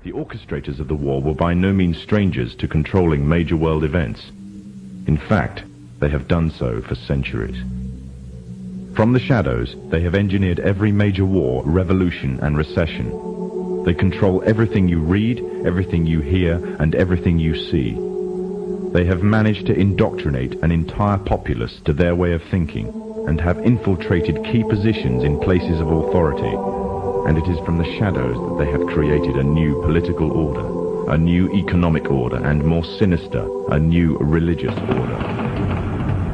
The orchestrators of the war were by no means strangers to controlling major world events. In fact, they have done so for centuries. From the shadows, they have engineered every major war, revolution, and recession. They control everything you read, everything you hear, and everything you see. They have managed to indoctrinate an entire populace to their way of thinking, and have infiltrated key positions in places of authority. And it is from the shadows that they have created a new political order, a new economic order, and more sinister, a new religious order.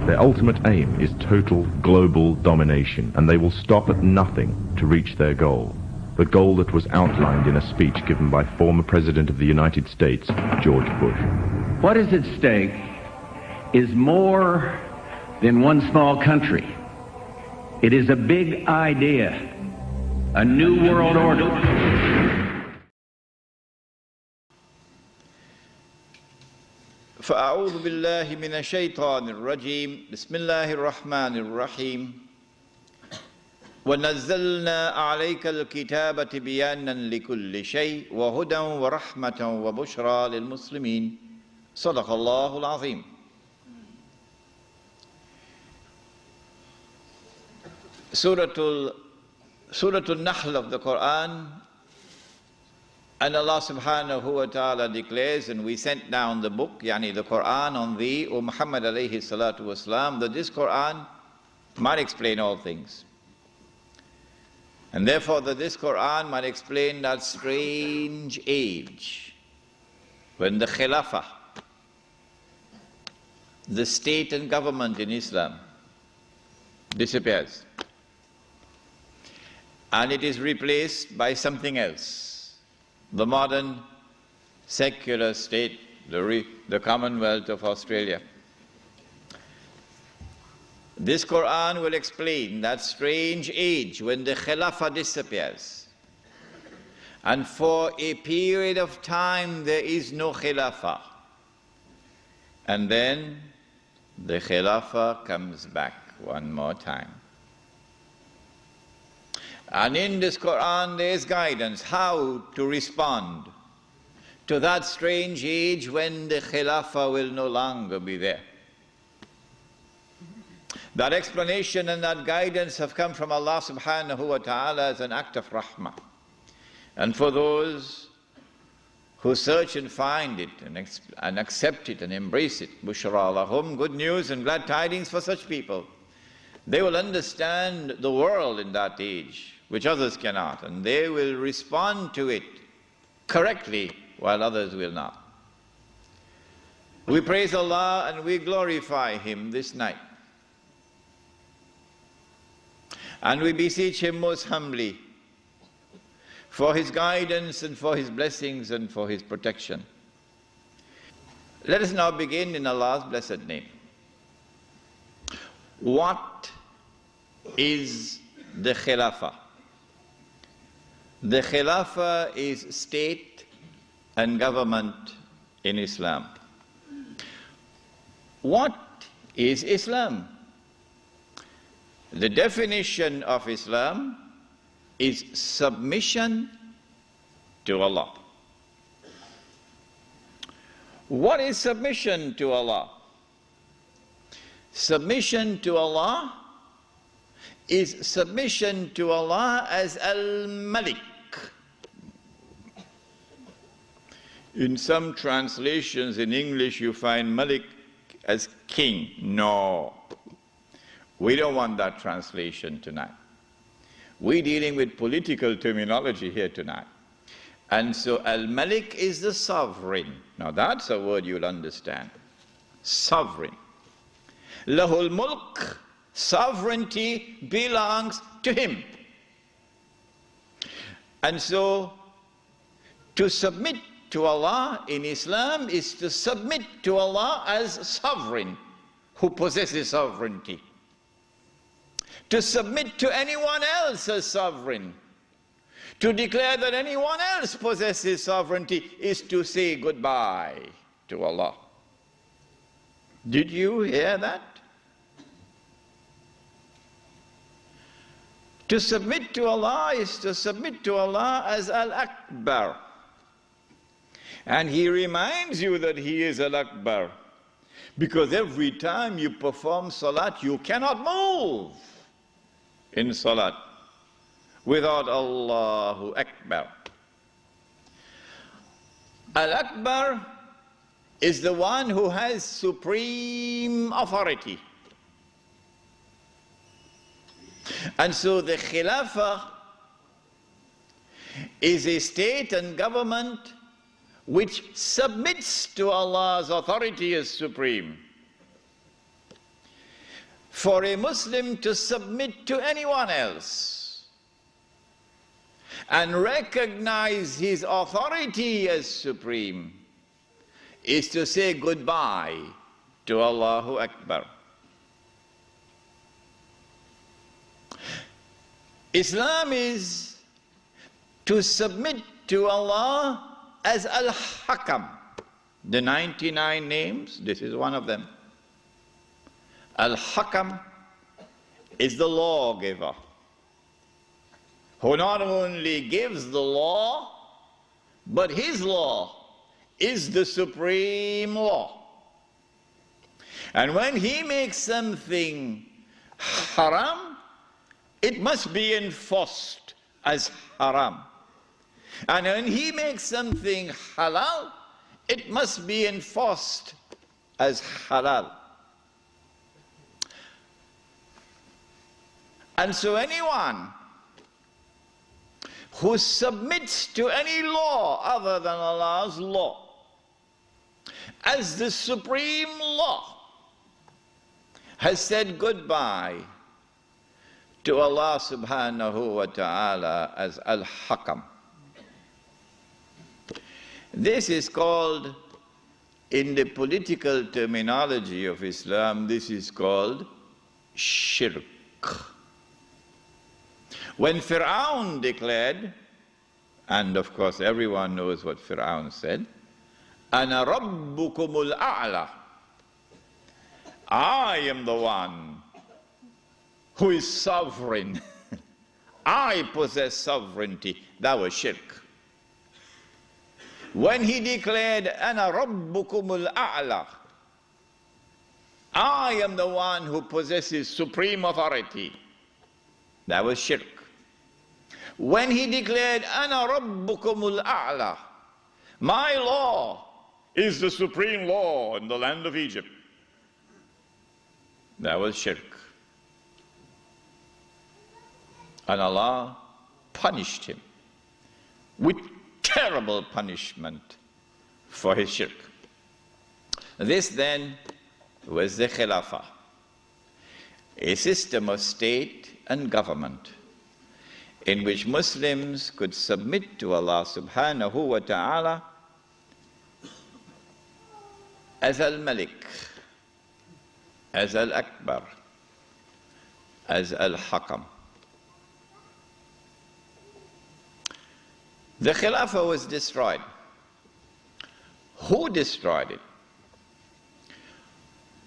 Their ultimate aim is total global domination, and they will stop at nothing to reach their goal. The goal that was outlined in a speech given by former President of the United States, George Bush. What is at stake is more than one small country. It is a big idea, a new world order. فأعوذ بالله من الشيطان الرجيم بسم الله الرحمن الرحيم ونزلنا عليك الكتاب تبيانا لكل شيء وهدى ورحمة وبشرى للمسلمين صدق الله العظيم. Surah Al-Nahl of the Quran, and Allah subhanahu wa ta'ala declares, and we sent down the book, yani the Quran, on thee, O Muhammad alayhi salatu wasalam, that this Quran might explain all things. And therefore that this Quran might explain that strange age when the Khilafah, the state and government in Islam, disappears. And it is replaced by something else. The modern secular state, the Commonwealth of Australia. This Quran will explain that strange age when the Khilafah disappears. And for a period of time there is no Khilafah. And then the Khilafah comes back one more time. And in this Quran there is guidance how to respond to that strange age when the Khilafah will no longer be there. That explanation and that guidance have come from Allah subhanahu wa ta'ala as an act of rahmah. And for those who search and find it and accept it and embrace it, bushra lahum, good news and glad tidings for such people. They will understand the world in that age, which others cannot, and they will respond to it correctly while others will not. We praise Allah and we glorify Him this night. And we beseech Him most humbly for His guidance and for His blessings and for His protection. Let us now begin in Allah's blessed name. What is the Khilafah? The Khilafah is state and government in Islam. What is Islam? The definition of Islam is submission to Allah. What is submission to Allah? Submission to Allah is submission to Allah as Al-Malik. In some translations in English you find Malik as king. No. We don't want that translation tonight. We're dealing with political terminology here tonight. And so Al-Malik is the sovereign. Now that's a word you'll understand. Sovereign. Lahul Mulk, sovereignty belongs to Him. And so to submit to Allah in Islam is to submit to Allah as sovereign who possesses sovereignty. To submit to anyone else as sovereign, to declare that anyone else possesses sovereignty is to say goodbye to Allah. Did you hear that? To submit to Allah is to submit to Allah as Al-Akbar, And he reminds you that he is Al-Akbar. Because every time you perform salat, you cannot move in salat without Allahu Akbar. Al-Akbar is the one who has supreme authority. And so the Khilafah is a state and government which submits to Allah's authority as supreme. For a Muslim to submit to anyone else and recognize his authority as supreme is to say goodbye to Allahu Akbar. Islam is to submit to Allah as Al-Hakam. The 99 names, this is one of them. Al-Hakam is the lawgiver, who not only gives the law, but his law is the supreme law. And when he makes something haram, it must be enforced as haram. And when he makes something halal, it must be enforced as halal. And so anyone who submits to any law other than Allah's law as the supreme law has said goodbye to Allah subhanahu wa ta'ala as Al-Hakam. This is called, in the political terminology of Islam, this is called shirk. When Fir'aun declared, and of course everyone knows what Fir'aun said, Ana Rabbukumul A'la, I am the one who is sovereign. I possess sovereignty. That was shirk. When he declared, Ana Rabbukumul A'la, I am the one who possesses supreme authority, that was shirk. When he declared, Ana Rabbukumul A'la, my law is the supreme law in the land of Egypt, that was shirk. And Allah punished him with terrible punishment for his shirk. This then was the Khilafah, a system of state and government in which Muslims could submit to Allah subhanahu wa ta'ala as Al-Malik, as Al-Akbar, as Al-Hakam. The Khilafah was destroyed. Who destroyed it?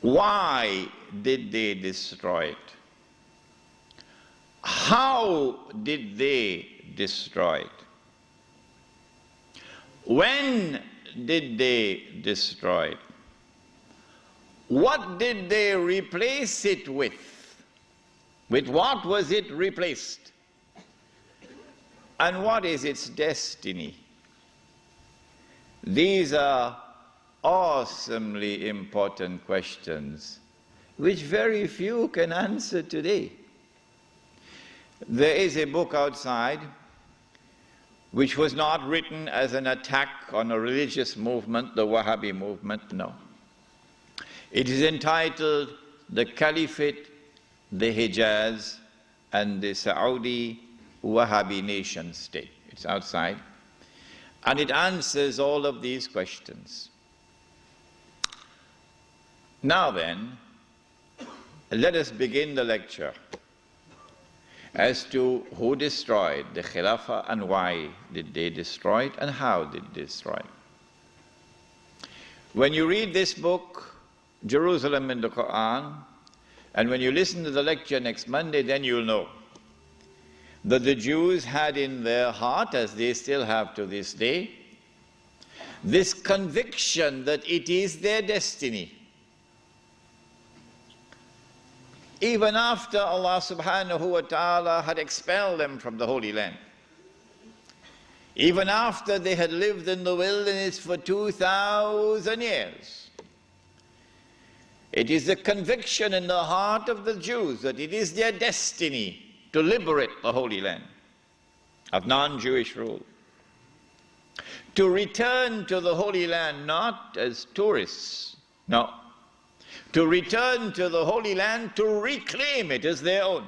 Why did they destroy it? How did they destroy it? When did they destroy it? What did they replace it with? With what was it replaced? And what is its destiny? These are awesomely important questions which very few can answer today. There is a book outside which was not written as an attack on a religious movement, the Wahhabi movement, no. It is entitled The Caliphate, the Hijaz, and the Saudi Wahhabi nation state. It's outside. And it answers all of these questions. Now then, let us begin the lecture as to who destroyed the Khilafah and why did they destroy it and how did they destroy it. When you read this book, Jerusalem in the Quran, and when you listen to the lecture next Monday, then you'll know that the Jews had in their heart, as they still have to this day, this conviction that it is their destiny. Even after Allah subhanahu wa ta'ala had expelled them from the Holy Land. Even after they had lived in the wilderness for 2,000 years. It is the conviction in the heart of the Jews that it is their destiny to liberate the Holy Land of non-Jewish rule. To return to the Holy Land not as tourists, no. To return to the Holy Land to reclaim it as their own.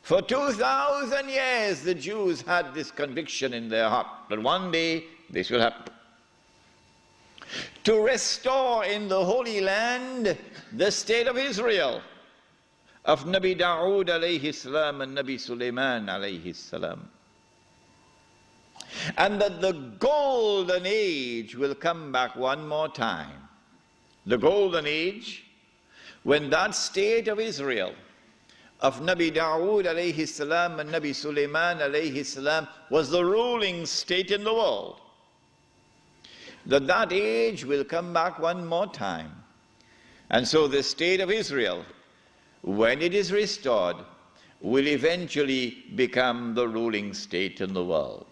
For 2,000 years the Jews had this conviction in their heart that one day this will happen. To restore in the Holy Land the state of Israel, of Nabi Dawood alayhi salam and Nabi Sulaiman alayhi salam. And that the golden age will come back one more time. The golden age, when that state of Israel, of Nabi Dawood alayhi salam and Nabi Sulaiman alayhi salam, was the ruling state in the world. That age will come back one more time. And so the state of Israel, when it is restored, will eventually become the ruling state in the world.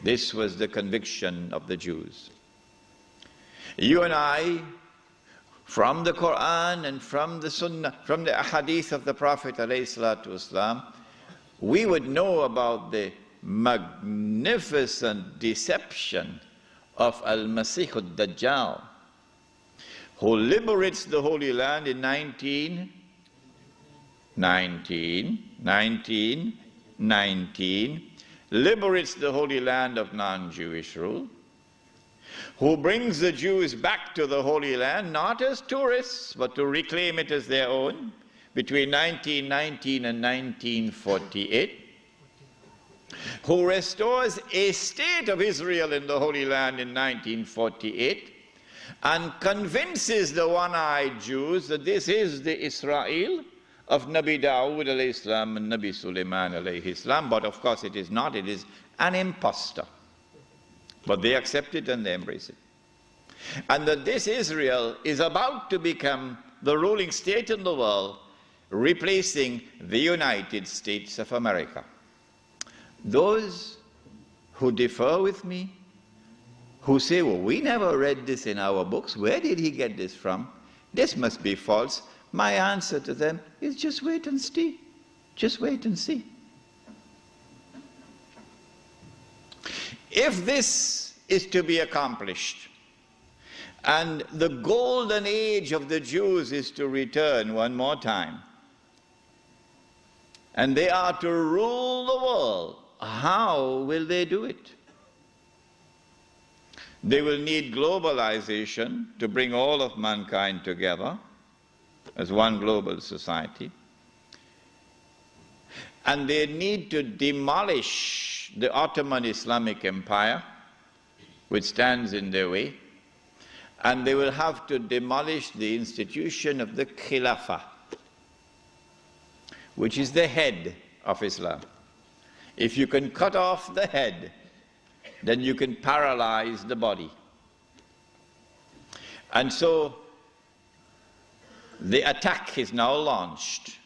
This was the conviction of the Jews. You and I, from the Quran and from the Sunnah, from the Hadith of the Prophet ﷺ, we would know about the magnificent deception of Al-Masih al-Dajjal, who liberates the Holy Land in 1919, liberates the Holy Land of non-Jewish rule, who brings the Jews back to the Holy Land, not as tourists, but to reclaim it as their own, between 1919 and 1948, who restores a state of Israel in the Holy Land in 1948, and convinces the one-eyed Jews that this is the Israel of Nabi Dawood alayhi salam and Nabi Sulaiman alayhi salam, but of course it is not, it is an impostor. But they accept it and they embrace it. And that this Israel is about to become the ruling state in the world, replacing the United States of America. Those who differ with me, who say, well, we never read this in our books, where did he get this from? This must be false. My answer to them is just wait and see. Just wait and see. If this is to be accomplished, and the golden age of the Jews is to return one more time, and they are to rule the world, how will they do it? They will need globalization to bring all of mankind together as one global society. And they need to demolish the Ottoman Islamic Empire, which stands in their way. And they will have to demolish the institution of the Caliphate, which is the head of Islam. If you can cut off the head, then you can paralyze the body. And so the attack is now launched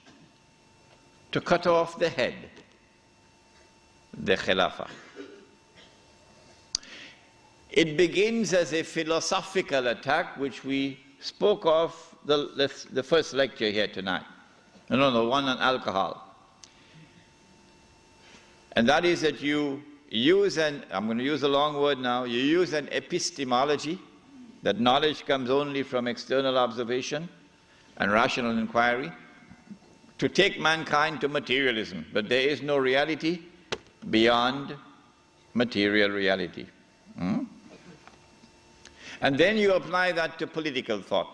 to cut off the head, the Khilafah. It begins as a philosophical attack, which we spoke of the first lecture here tonight. No, the one on alcohol. And that is that you use I'm going to use a long word now, you use an epistemology, that knowledge comes only from external observation and rational inquiry, to take mankind to materialism. But there is no reality beyond material reality. And then you apply that to political thought.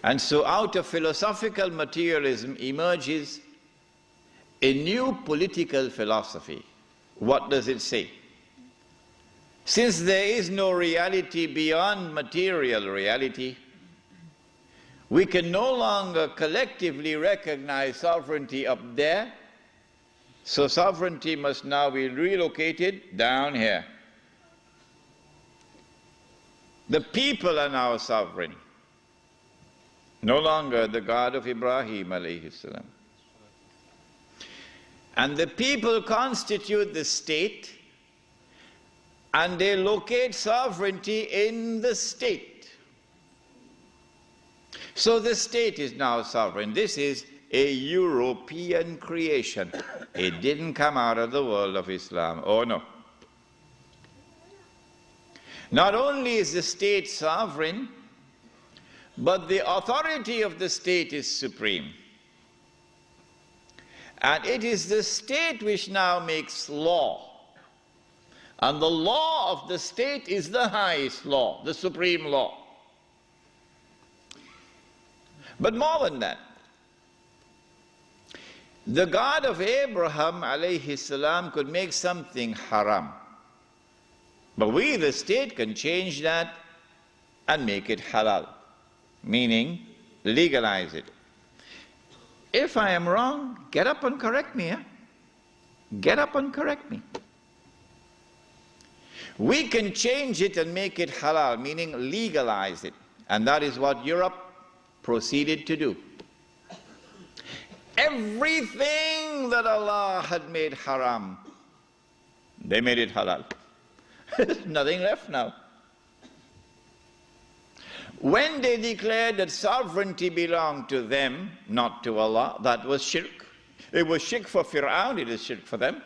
And so out of philosophical materialism emerges a new political philosophy. What does it say? Since there is no reality beyond material reality, we can no longer collectively recognize sovereignty up there So sovereignty must now be relocated down here. The people are now sovereign. No longer the God of Ibrahim alayhi salam. And the people constitute the state, and they locate sovereignty in the state. So the state is now sovereign. This is a European creation. It didn't come out of the world of Islam. Oh no. Not only is the state sovereign, but the authority of the state is supreme. And it is the state which now makes law. And the law of the state is the highest law, the supreme law. But more than that, the God of Abraham alayhi salam could make something haram. But we, the state, can change that and make it halal, meaning legalize it. If I am wrong, get up and correct me. Get up and correct me. We can change it and make it halal, meaning legalize it. And that is what Europe proceeded to do. Everything that Allah had made haram, they made it halal. There's nothing left now. When they declared that sovereignty belonged to them, not to Allah, that was shirk. It was shirk for Fir'aun, it is shirk for them.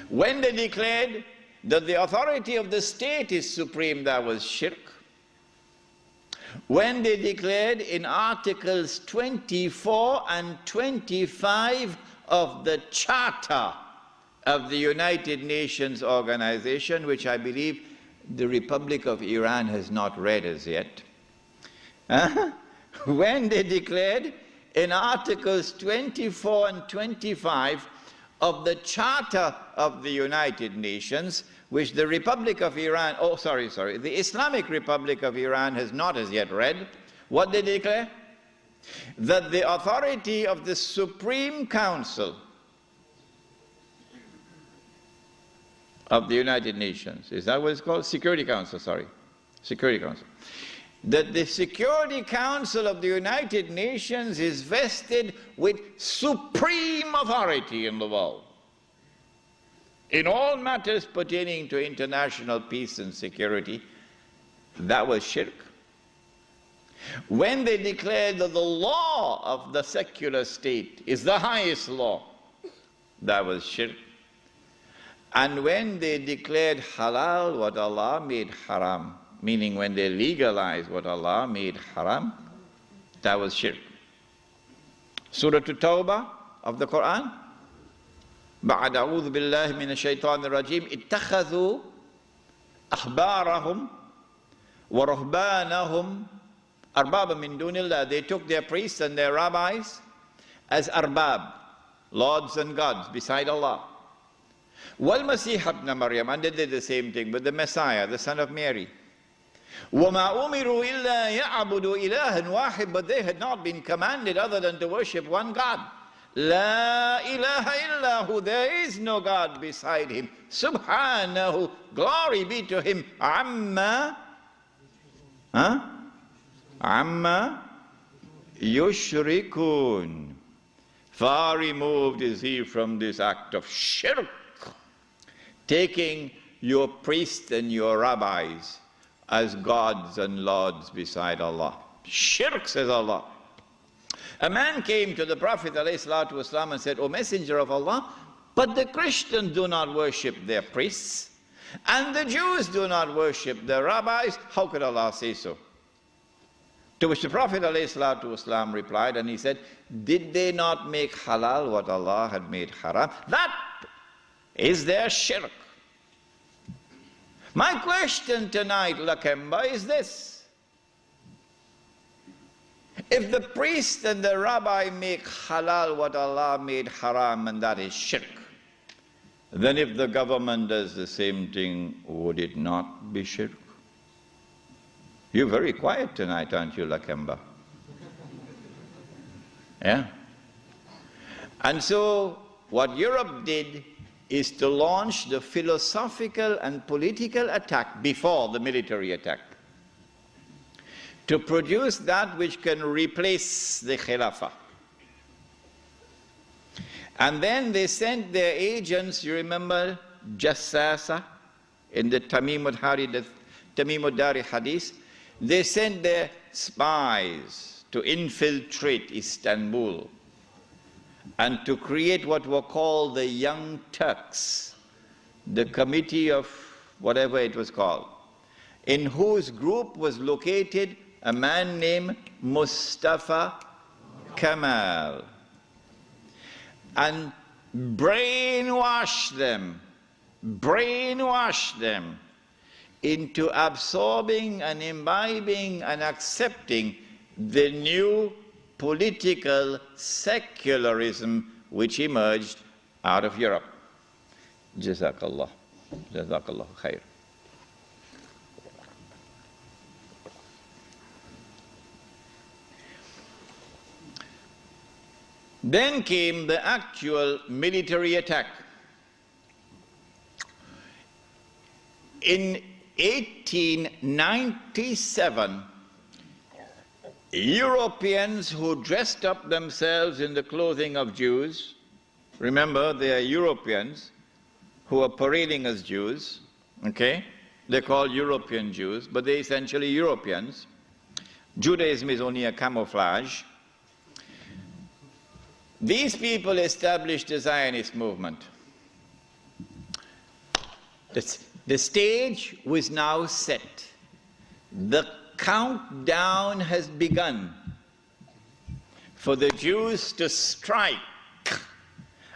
When they declared that the authority of the state is supreme, that was shirk. When they declared in Articles 24 and 25 of the Charter of the United Nations Organization, which I believe the Republic of Iran has not read as yet. When they declared in Articles 24 and 25 of the Charter of the United Nations, which the Republic of Iran, the Islamic Republic of Iran has not as yet read, what they declare? That the authority of the Supreme Council of the United Nations, is that what it's called? Security Council, sorry. Security Council. That the Security Council of the United Nations is vested with supreme authority in the world, in all matters pertaining to international peace and security. That was shirk. When they declared that the law of the secular state is the highest law, that was shirk. And when they declared halal what Allah made haram, meaning when they legalized what Allah made haram, that was shirk. Surah At-Tawbah of the Quran, بعد أعوذ بالله من الشيطان الرجيم اتخذوا أحبارهم ورهبانهم أربابا من دون الله. They took their priests and their rabbis as arbab, lords and gods beside Allah. وَالْمَسِيحَ ابْنَ مَرْيَمَ, and they did the same thing with the Messiah, the son of Mary. وَمَا أُمِرُوا إِلَّا يَعْبُدُوا إِلَهًا وَاحِدًا, but they had not been commanded other than to worship one God. La ilaha illahu, there is no God beside him. Subhanahu, glory be to him. Amma yushrikun. Far removed is he from this act of shirk, taking your priests and your rabbis as gods and lords beside Allah. Shirk, says Allah. A man came to the Prophet ﷺ and said, O Messenger of Allah, but the Christians do not worship their priests, and the Jews do not worship their rabbis. How could Allah say so? To which the Prophet ﷺ replied, and he said, did they not make halal what Allah had made haram? That is their shirk. My question tonight, Lakemba, is this. If the priest and the rabbi make halal what Allah made haram, and that is shirk, then if the government does the same thing, would it not be shirk? You're very quiet tonight, aren't you, Lakemba? Yeah? And so, what Europe did is to launch the philosophical and political attack before the military attack, to produce that which can replace the Khilafah. And then they sent their agents, you remember Jassasa in the Tamim al-Dari Hadith? They sent their spies to infiltrate Istanbul and to create what were called the Young Turks, the committee of whatever it was called, in whose group was located a man named Mustafa Kemal, and brainwash them into absorbing and imbibing and accepting the new political secularism which emerged out of Europe. Jazakallah. Jazakallah khair. Then came the actual military attack. In 1897, Europeans who dressed up themselves in the clothing of Jews, remember they are Europeans who are parading as Jews, okay? They're called European Jews, but they're essentially Europeans. Judaism is only a camouflage. These people established the Zionist movement. The stage was now set. The countdown has begun for the Jews to strike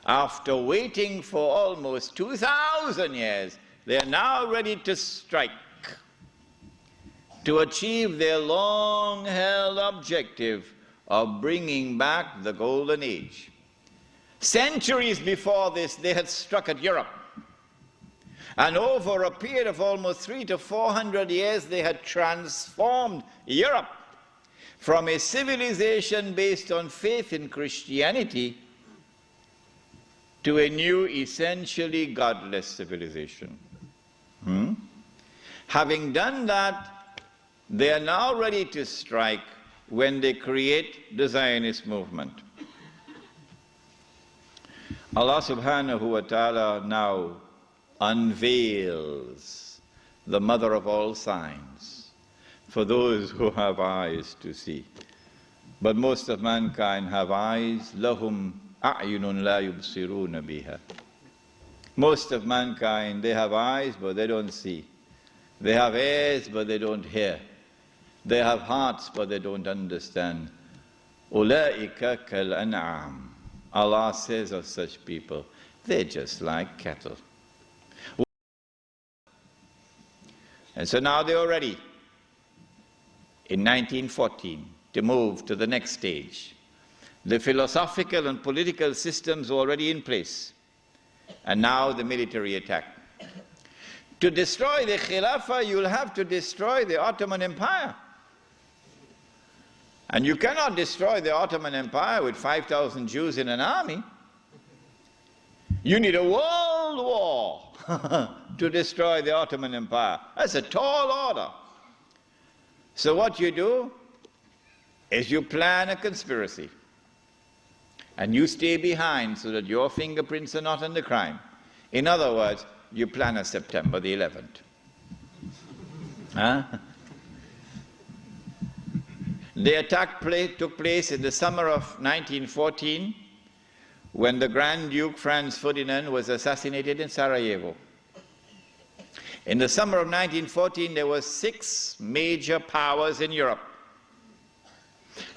after waiting for almost 2,000 years. They are now ready to strike to achieve their long-held objective of bringing back the Golden Age. Centuries before this, they had struck at Europe. And over a period of almost 300 to 400 years, they had transformed Europe from a civilization based on faith in Christianity to a new, essentially godless civilization. Having done that, they are now ready to strike when they create the Zionist movement. Allah subhanahu wa ta'ala now unveils the mother of all signs for those who have eyes to see. But most of mankind have eyes, lahum a'yunun la yubsiruna biha. Most of mankind, they have eyes but they don't see. They have ears but they don't hear. They have hearts but they don't understand. Ulaika kal an'am. Allah says of such people, they're just like cattle. And so now they are ready in 1914 to move to the next stage. The philosophical and political systems are already in place. And now the military attack. To destroy the Khilafah, you'll have to destroy the Ottoman Empire. And you cannot destroy the Ottoman Empire with 5,000 Jews in an army. You need a world war to destroy the Ottoman Empire. That's a tall order. So what you do is you plan a conspiracy. And you stay behind so that your fingerprints are not on the crime. In other words, you plan a September the 11th. Huh? The attack took place in the summer of 1914 when the Grand Duke Franz Ferdinand was assassinated in Sarajevo. In the summer of 1914, there were 6 major powers in Europe.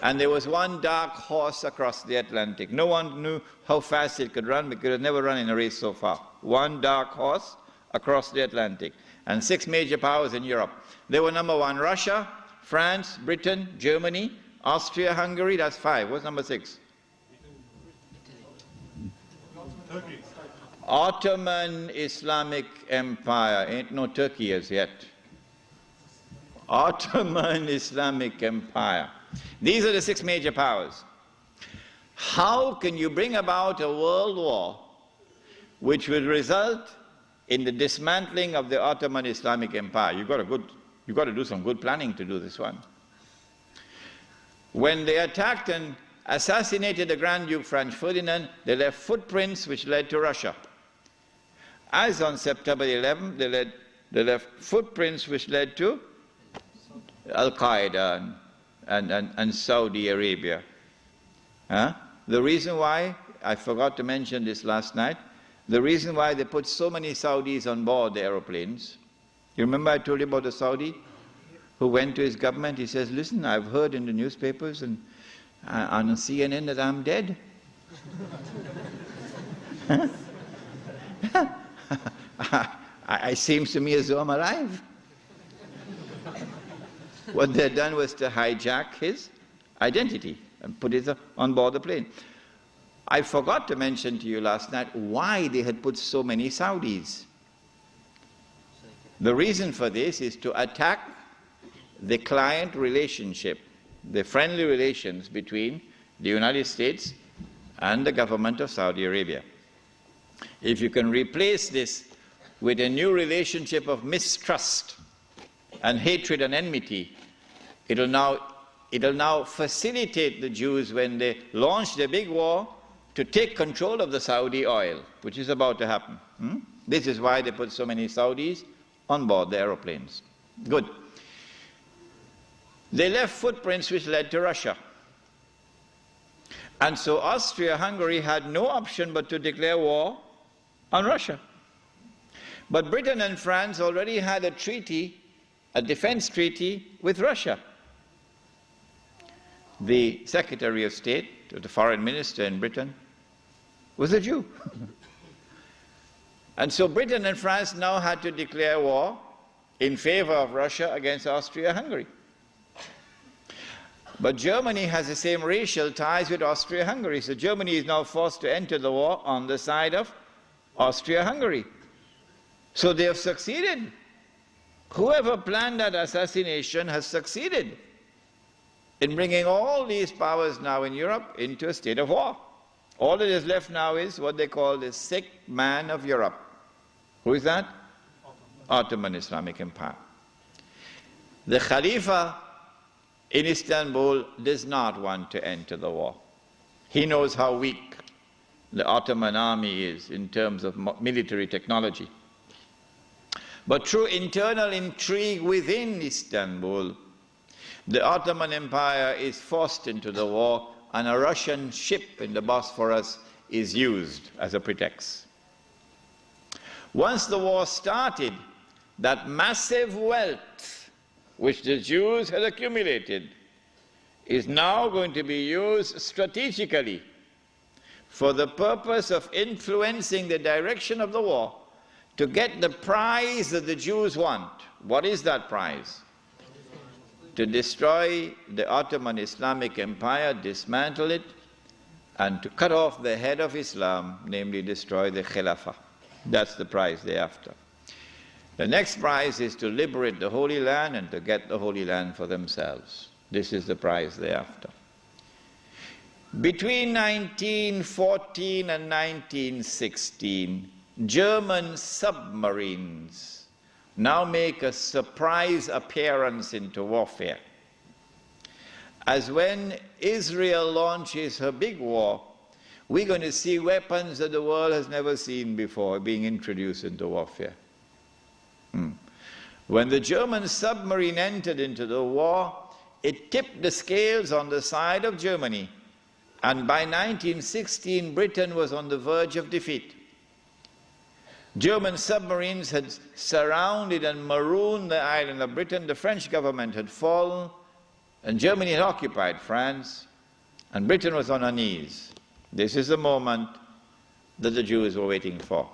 And there was one dark horse across the Atlantic. No one knew how fast it could run because it had never run in a race so far. One dark horse across the Atlantic. And 6 major powers in Europe. They were number 1, Russia, France, Britain, Germany, Austria, Hungary. That's 5. What's number 6? Turkey. Ottoman Islamic Empire. Ain't no Turkey as yet. Ottoman Islamic Empire. These are the 6 major powers. How can you bring about a world war which will result in the dismantling of the Ottoman Islamic Empire. You've got to do some good planning to do this one. When they attacked and assassinated the Grand Duke Franz Ferdinand, they left footprints which led to Russia. As on September 11, they left footprints which led to Al-Qaeda and Saudi Arabia. The reason why, I forgot to mention this last night, the reason why they put so many Saudis on board the aeroplanes. You remember I told you about the Saudi who went to his government? He says, listen, I've heard in the newspapers and on CNN that I'm dead. It seems to me as though I'm alive. What they'd done was to hijack his identity and put it on board the plane. I forgot to mention to you last night why they had put so many Saudis. The reason for this is to attack the client relationship, the friendly relations between the United States and the government of Saudi Arabia. If you can replace this with a new relationship of mistrust and hatred and enmity, it'll now facilitate the Jews when they launch their big war to take control of the Saudi oil, which is about to happen. This is why they put so many Saudis on board the aeroplanes. Good. They left footprints which led to Russia. And so Austria-Hungary had no option but to declare war on Russia. But Britain and France already had a treaty, a defense treaty with Russia. The Secretary of State, the Foreign Minister in Britain, was a Jew. And so Britain and France now had to declare war in favor of Russia against Austria-Hungary. But Germany has the same racial ties with Austria-Hungary, so Germany is now forced to enter the war on the side of Austria-Hungary. So they have succeeded. Whoever planned that assassination has succeeded in bringing all these powers now in Europe into a state of war. All that is left now is what they call the sick man of Europe. Who is that? Ottoman Islamic Empire. The Khalifa in Istanbul does not want to enter the war. He knows how weak the Ottoman army is in terms of military technology. But through internal intrigue within Istanbul, the Ottoman Empire is forced into the war, and a Russian ship in the Bosphorus is used as a pretext. Once the war started, that massive wealth which the Jews had accumulated is now going to be used strategically for the purpose of influencing the direction of the war to get the prize that the Jews want. What is that prize? To destroy the Ottoman Islamic Empire, dismantle it, and to cut off the head of Islam, namely destroy the Caliphate. That's the prize they're after. The next prize is to liberate the Holy Land and to get the Holy Land for themselves. This is the prize they're after. Between 1914 and 1916, German submarines now make a surprise appearance into warfare. As when Israel launches her big war, we're going to see weapons that the world has never seen before being introduced into warfare. When the German submarine entered into the war, it tipped the scales on the side of Germany, and by 1916 Britain was on the verge of defeat. German submarines had surrounded and marooned the island of Britain. The French government had fallen, and Germany had occupied France, and Britain was on her knees. This is the moment that the Jews were waiting for.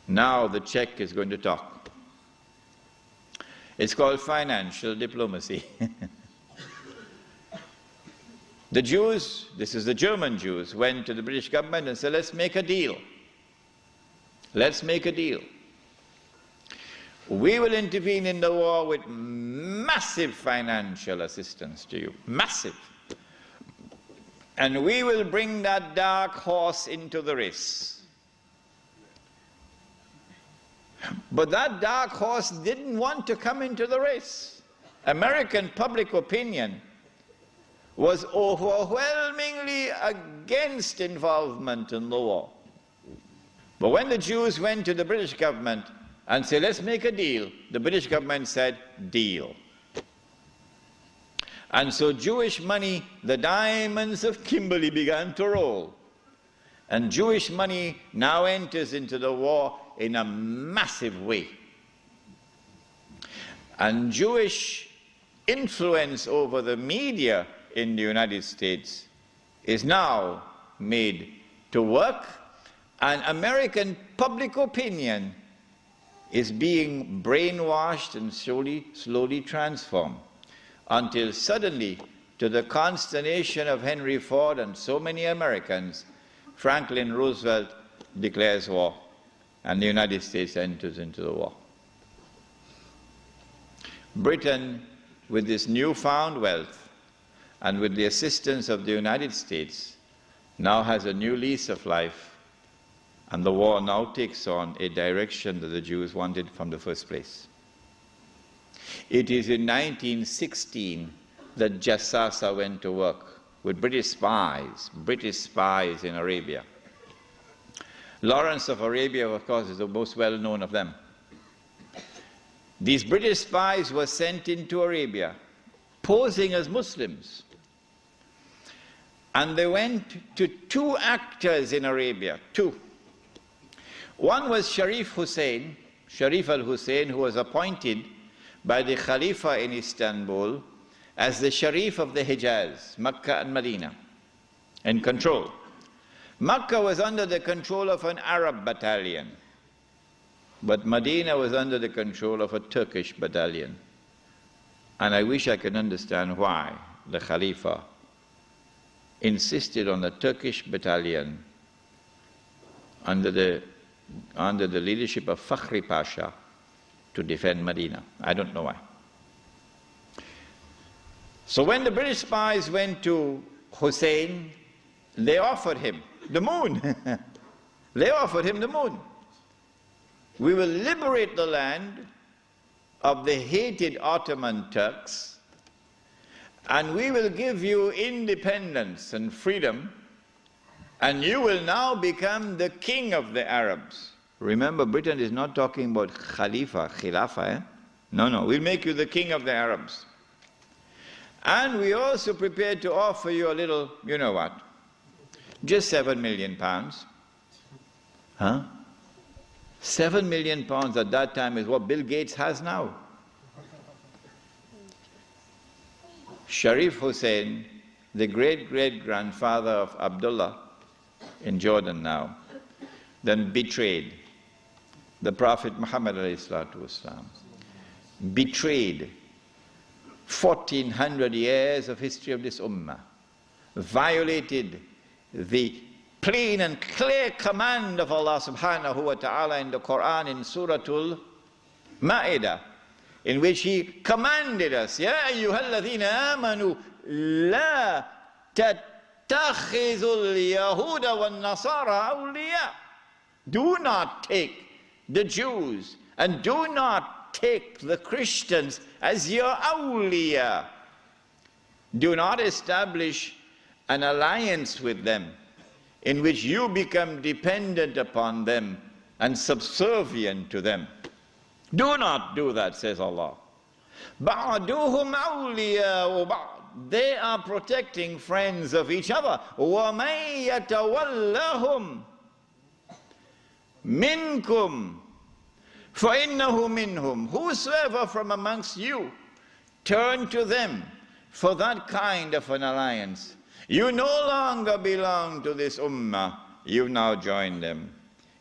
Now the Czech is going to talk. It's called financial diplomacy. The Jews, this is the German Jews, went to the British government and said, let's make a deal. Let's make a deal. We will intervene in the war with massive financial assistance to you. Massive. And we will bring that dark horse into the race. But that dark horse didn't want to come into the race. American public opinion was overwhelmingly against involvement in the war. But when the Jews went to the British government and said, let's make a deal, the British government said, deal. And so Jewish money, the diamonds of Kimberley, began to roll. And Jewish money now enters into the war in a massive way. And Jewish influence over the media in the United States is now made to work, and American public opinion is being brainwashed and slowly transformed, until suddenly, to the consternation of Henry Ford and so many Americans, Franklin Roosevelt declares war, and the United States enters into the war. Britain, with this newfound wealth and with the assistance of the United States, now has a new lease of life, and the war now takes on a direction that the Jews wanted from the first place. It is in 1916 that Jassasa went to work with British spies in Arabia. Lawrence of Arabia, of course, is the most well-known of them. These British spies were sent into Arabia, posing as Muslims. And they went to two actors in Arabia, two. One was Sharif al-Hussein, who was appointed by the Khalifa in Istanbul as the Sharif of the Hijaz, Mecca and Medina, in control. Mecca was under the control of an Arab battalion, but Medina was under the control of a Turkish battalion. And I wish I could understand why the Khalifa insisted on the Turkish battalion under the leadership of Fakhri Pasha to defend Medina. I don't know why. So when the British spies went to Hussein, they offered him the moon. They offered him the moon. We will liberate the land of the hated Ottoman Turks, and we will give you independence and freedom, and you will now become the king of the Arabs. Remember, Britain is not talking about Khilafah. No, we'll make you the king of the Arabs. And we also prepared to offer you a little, you know what, just £7 million. Huh? £7 million at that time is what Bill Gates has now. Sharif Hussein, the great-great-grandfather of Abdullah in Jordan now, then betrayed the Prophet Muhammad ﷺ, betrayed 1400 years of history of this ummah, violated the plain and clear command of Allah subhanahu wa ta'ala in the Quran in Suratul Ma'idah, in which He commanded us, Ya ayyuhalladhina amanu la tattakhizul yahuda wan nasara awliya. Do not take the Jews and do not take the Christians as your awliya. Do not establish an alliance with them in which you become dependent upon them and subservient to them. Do not do that, says Allah. بَعْدُهُمْ أَوْلِيَاءُ بَعْضٍ. They are protecting friends of each other. وَمَنْ يَتَوَلَّهُمْ مِنْكُمْ فَإِنَّهُ مِنْهُمْ. Whosoever from amongst you turn to them for that kind of an alliance, you no longer belong to this ummah, you now join them.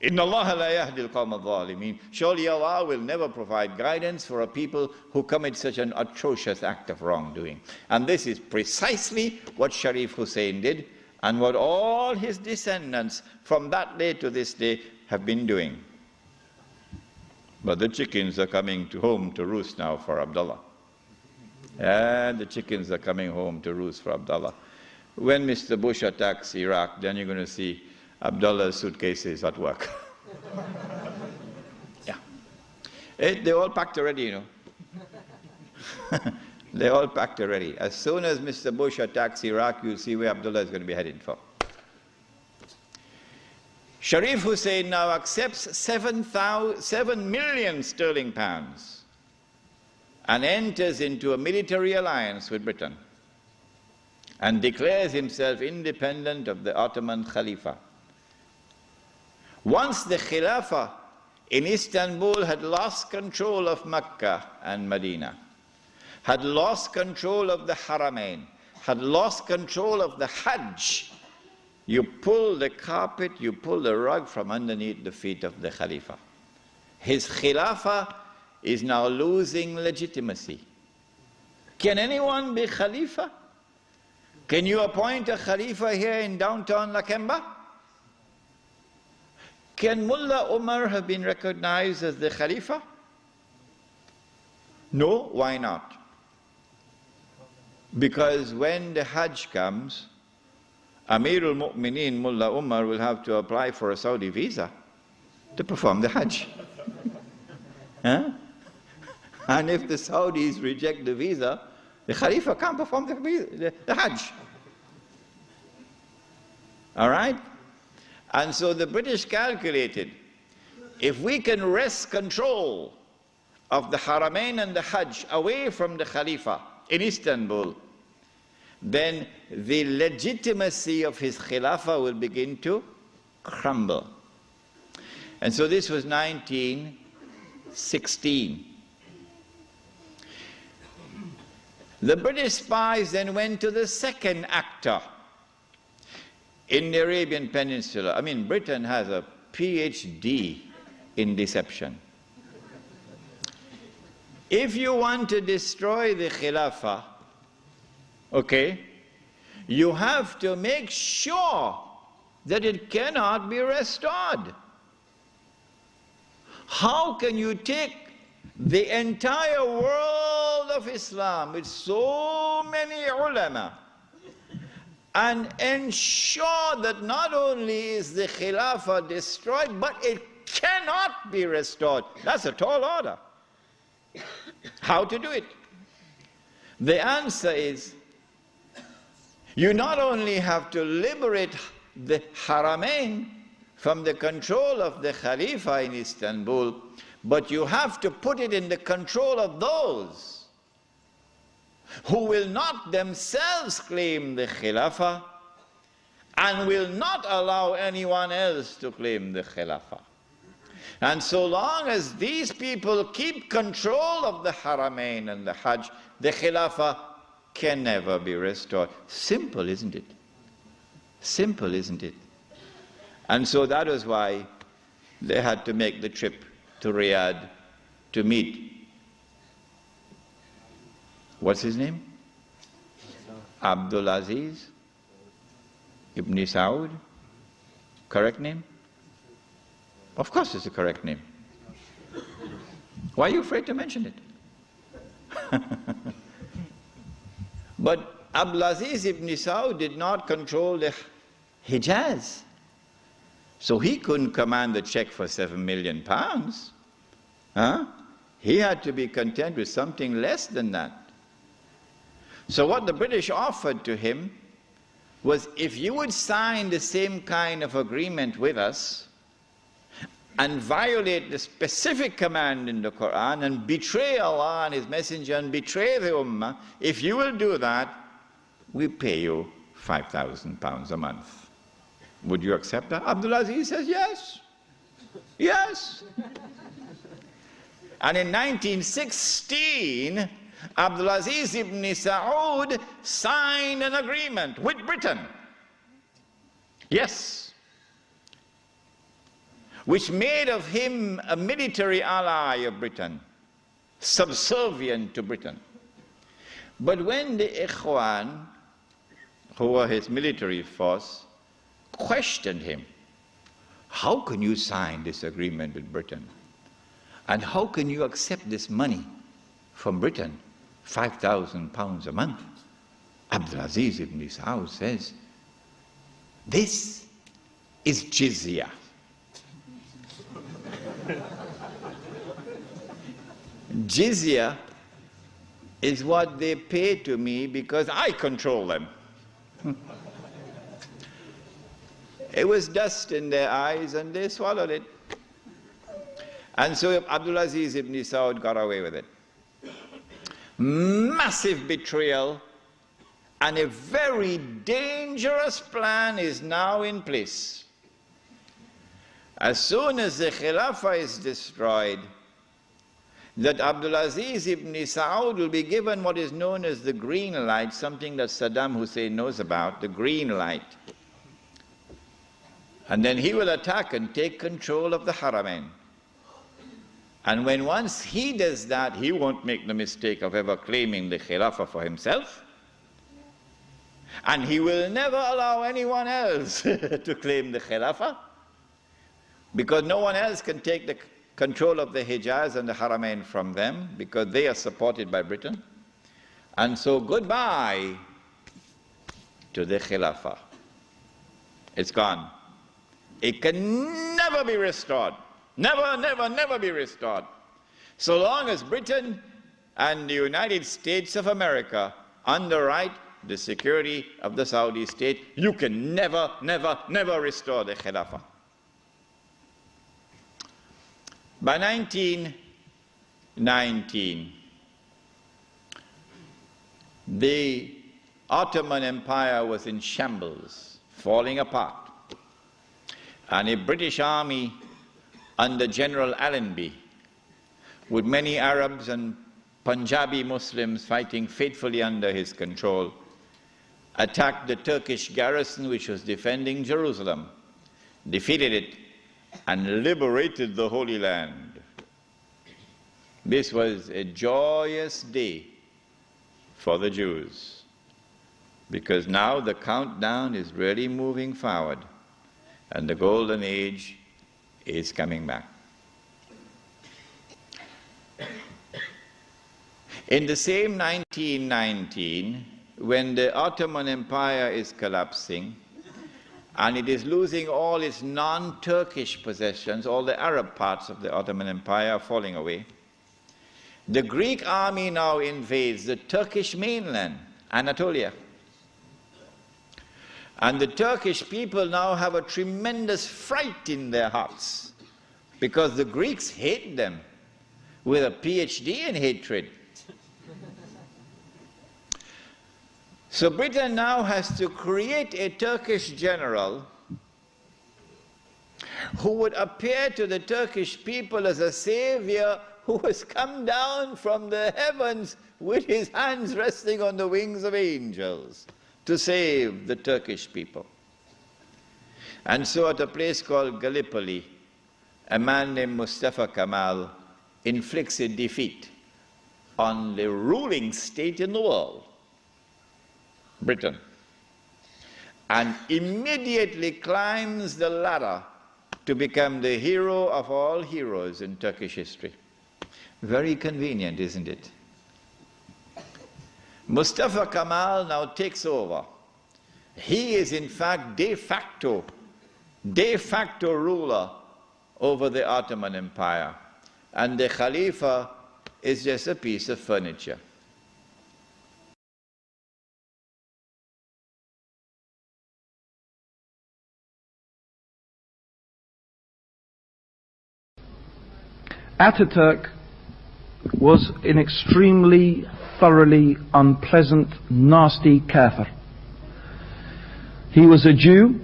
Inna Allah la yahdi al-qawm al-zalimin. Surely Allah will never provide guidance for a people who commit such an atrocious act of wrongdoing. And this is precisely what Sharif Hussein did, and what all his descendants from that day to this day have been doing. But the chickens are coming home to roost now for Abdullah. And the chickens are coming home to roost for Abdullah. When Mr. Bush attacks Iraq, then you're going to see Abdullah's suitcases at work. Yeah. They're all packed already, you know. They're all packed already. As soon as Mr. Bush attacks Iraq, you'll see where Abdullah is going to be heading for. Sharif Hussein now accepts 7 million sterling pounds and enters into a military alliance with Britain and declares himself independent of the Ottoman Khalifa. Once the Khilafah in Istanbul had lost control of Mecca and Medina, had lost control of the Haramain, had lost control of the Hajj, you pull the carpet, you pull the rug from underneath the feet of the Khalifa. His Khilafah is now losing legitimacy. Can anyone be Khalifa? Can you appoint a Khalifa here in downtown Lakemba? Can Mullah Umar have been recognized as the Khalifa? No, why not? Because when the Hajj comes, Amirul Mu'mineen Mullah Umar will have to apply for a Saudi visa to perform the Hajj. Huh? And if the Saudis reject the visa, the Khalifa can't perform the Hajj. All right? And so the British calculated, if we can wrest control of the Haramain and the Hajj away from the Khalifa in Istanbul, then the legitimacy of his Khilafah will begin to crumble. And so this was 1916. The British spies then went to the second actor in the Arabian Peninsula. I mean, Britain has a PhD in deception. If you want to destroy the Khilafah, okay, you have to make sure that it cannot be restored. How can you take the entire world of Islam with so many ulama and ensure that not only is the Khilafah destroyed, but it cannot be restored? That's a tall order. How to do it? The answer is, you not only have to liberate the Haramain from the control of the Khalifa in Istanbul, but you have to put it in the control of those who will not themselves claim the Khilafah and will not allow anyone else to claim the Khilafah. And so long as these people keep control of the Haramain and the Hajj, the Khilafah can never be restored. Simple, isn't it? Simple, isn't it? And so that was why they had to make the trip to Riyadh to meet, what's his name? Abdul Aziz Ibn Saud. Correct name? Of course it's the correct name. Why are you afraid to mention it? But Abdulaziz ibn Saud did not control the Hijaz. So he couldn't command the check for £7 million. Huh? He had to be content with something less than that. So what the British offered to him was, if you would sign the same kind of agreement with us and violate the specific command in the Quran and betray Allah and His Messenger and betray the Ummah, if you will do that, we pay you £5,000 a month. Would you accept that? Abdulaziz says yes. Yes. And in 1916, Abdulaziz ibn Saud signed an agreement with Britain. Yes. Which made of him a military ally of Britain, subservient to Britain. But when the Ikhwan, who were his military force, questioned him, how can you sign this agreement with Britain? And how can you accept this money from Britain, £5,000 a month? Abdulaziz ibn Saud says, this is jizya. Jizya is what they pay to me because I control them. It was dust in their eyes and they swallowed it. And so Abdulaziz ibn Saud got away with it. Massive betrayal, and a very dangerous plan is now in place. As soon as the Khilafah is destroyed, that Abdulaziz ibn Saud will be given what is known as the green light, something that Saddam Hussein knows about, the green light. And then he will attack and take control of the Haramain. And when once he does that, he won't make the mistake of ever claiming the Khilafah for himself. And he will never allow anyone else to claim the Khilafah, because no one else can take the control of the Hijaz and the Haramain from them, because they are supported by Britain. And so goodbye to the Khilafah. It's gone. It can never be restored. Never, never, never be restored. So long as Britain and the United States of America underwrite the security of the Saudi state, you can never, never, never restore the Khilafah. By 1919, the Ottoman Empire was in shambles, falling apart. And a British army under General Allenby, with many Arabs and Punjabi Muslims fighting faithfully under his control, attacked the Turkish garrison which was defending Jerusalem, defeated it, and liberated the Holy Land. This was a joyous day for the Jews, because now the countdown is really moving forward, and the golden age is coming back. In the same 1919, when the Ottoman Empire is collapsing and it is losing all its non-Turkish possessions, all the Arab parts of the Ottoman Empire are falling away, the Greek army now invades the Turkish mainland, Anatolia. And the Turkish people now have a tremendous fright in their hearts, because the Greeks hate them with a PhD in hatred. So Britain now has to create a Turkish general who would appear to the Turkish people as a savior who has come down from the heavens with his hands resting on the wings of angels to save the Turkish people. And so at a place called Gallipoli, a man named Mustafa Kemal inflicts a defeat on the ruling state in the world, Britain, and immediately climbs the ladder to become the hero of all heroes in Turkish history. Very convenient, isn't it? Mustafa Kemal now takes over. He is in fact de facto ruler over the Ottoman Empire, and the Khalifa is just a piece of furniture. Ataturk was an extremely, thoroughly unpleasant, nasty kafir. He was a Jew,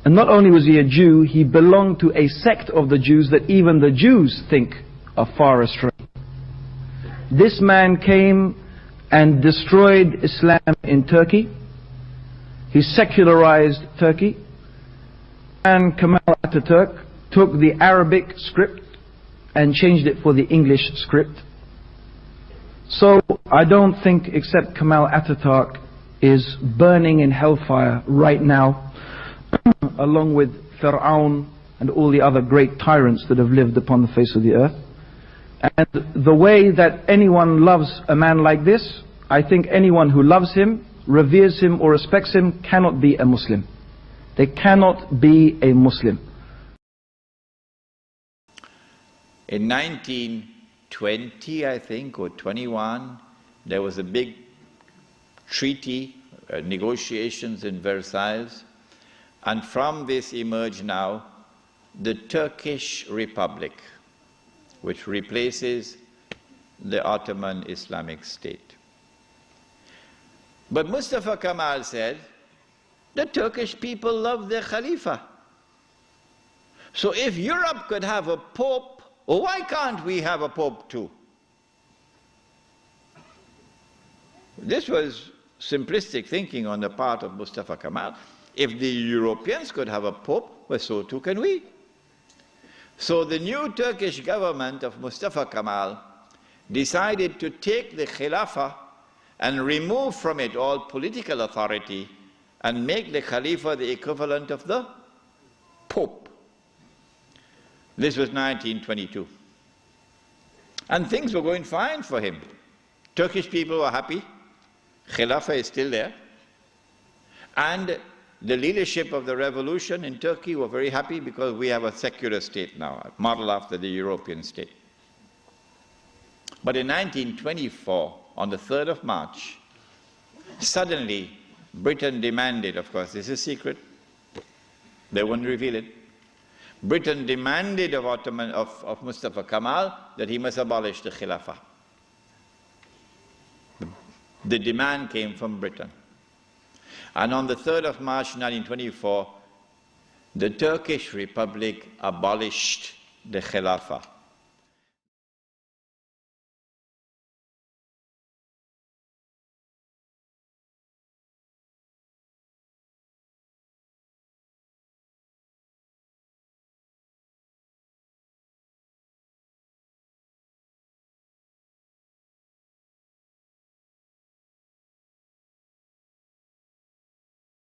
and not only was he a Jew, he belonged to a sect of the Jews that even the Jews think are far astray. This man came and destroyed Islam in Turkey. He secularized Turkey, and Kemal Ataturk took the Arabic script and changed it for the English script. So I don't think except Kemal Ataturk is burning in hellfire right now, along with Fir'aun and all the other great tyrants that have lived upon the face of the earth. And the way that anyone loves a man like this, I think anyone who loves him, reveres him or respects him cannot be a Muslim. They cannot be a Muslim. In 1920, I think, or 21, there was a big treaty, negotiations in Versailles, and from this emerged now the Turkish Republic, which replaces the Ottoman Islamic State. But Mustafa Kemal said, the Turkish people love their Khalifa. So if Europe could have a pope, why can't we have a pope too? This was simplistic thinking on the part of Mustafa Kemal. If the Europeans could have a pope, well, so too can we. So the new Turkish government of Mustafa Kemal decided to take the Khilafah and remove from it all political authority and make the Khalifa the equivalent of the Pope. This was 1922. And things were going fine for him. Turkish people were happy. Khilafah is still there. And the leadership of the revolution in Turkey were very happy because we have a secular state now, modeled after the European state. But in 1924, on the 3rd of March, suddenly Britain demanded, of course this is secret, they wouldn't reveal it, Britain demanded of Mustafa Kemal that he must abolish the Khilafah. The demand came from Britain. And on the 3rd of March 1924, the Turkish Republic abolished the Khilafah.